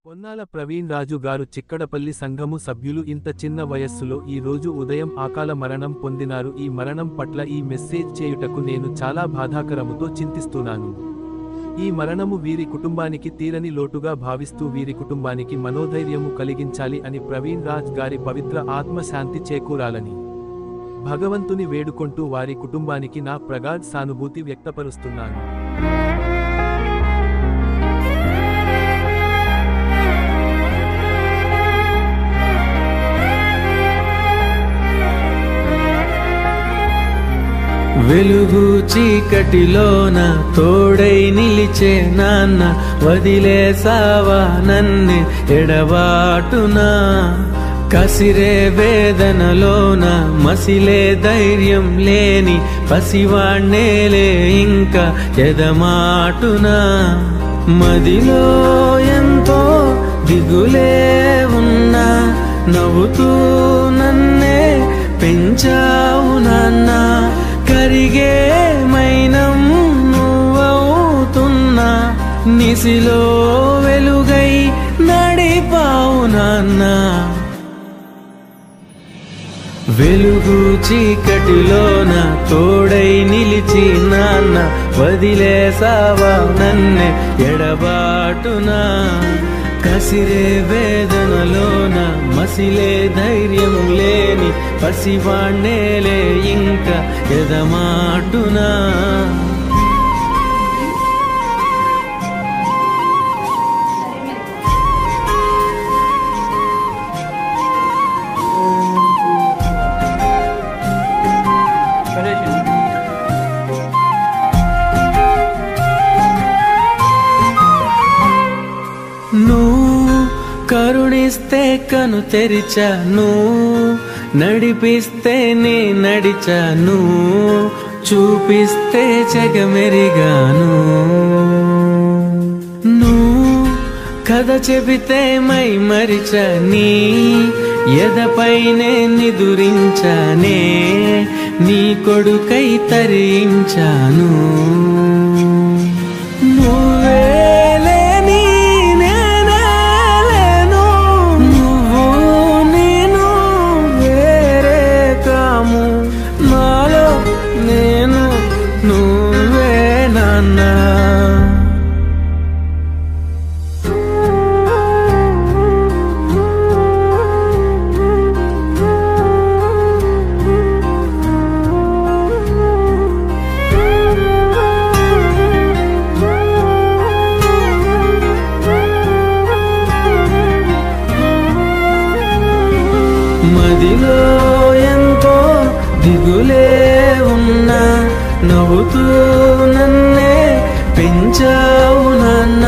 పొన్నాల ప్రవీణ్ రాజు గారు చిక్కడపల్లి సంఘము సభ్యులు ఇంత చిన్న వయస్సులో ఈ రోజు ఉదయం అకాల మరణం పొందినారు. ఈ మరణం పట్ల ఈ మెసేజ్ చేయుటకు నేను చాలా బాధాకరముతో చింతిస్తున్నాను. ఈ మరణము వీరి కుటుంబానికి తీరని లోటుగా భావిస్తూ వీరి కుటుంబానికి మనోధైర్యము కలిగించాలి అని ప్రవీణ్ రాజ్ గారి పవిత్ర ఆత్మ శాంతి చేకూరాలని భగవంతుని వేడుకొంటూ వారి కుటుంబానికి నా ప్రగాఢ సానుభూతి వ్యక్తపరుస్తున్నాను. వెలుగు చీకటిలోన తోడై నిలిచే నాన్న వదిలేసావా నన్నే ఎడబాటునా. కసిరే వేదనలోన మసిలే ధైర్యం లేని పసివాణ్ణేలే ఇంకా ఎదమాటునా. మదిలో ఎంతో దిగులే ఉన్నా నవ్వుతూ నన్నే పెంచావు నాన్న. కరిగే మైనం నువ్వవుతున్నా నిసిలో వెలుగై నడిపావు నాన్న. వెలుగు చీకటిలోన తోడై నిలిచి నాన్న వదిలేసావా నన్నే ఎడబాటునా. కసిరే వేదనలోన మసిలే ధైర్యం లేని పసివాణ్ణేలే ఇంకా ఎదమాటునా. నువ్వు కరుణిస్తే కను తెరిచాను, నడిపిస్తే నే నడిచాను, చూపిస్తే జగమెరిగాను. నువ్వు కథ చెబితే మై మరిచని ఎదపైనే నిదురించానే, నీ కొడుకై తరించాను. నువ్వే నువ్వే నాన్న. మదిలో ఎంతో దిగులే ఉన్నా నవ్వుతూ నన్నే పెంచావు నాన్న.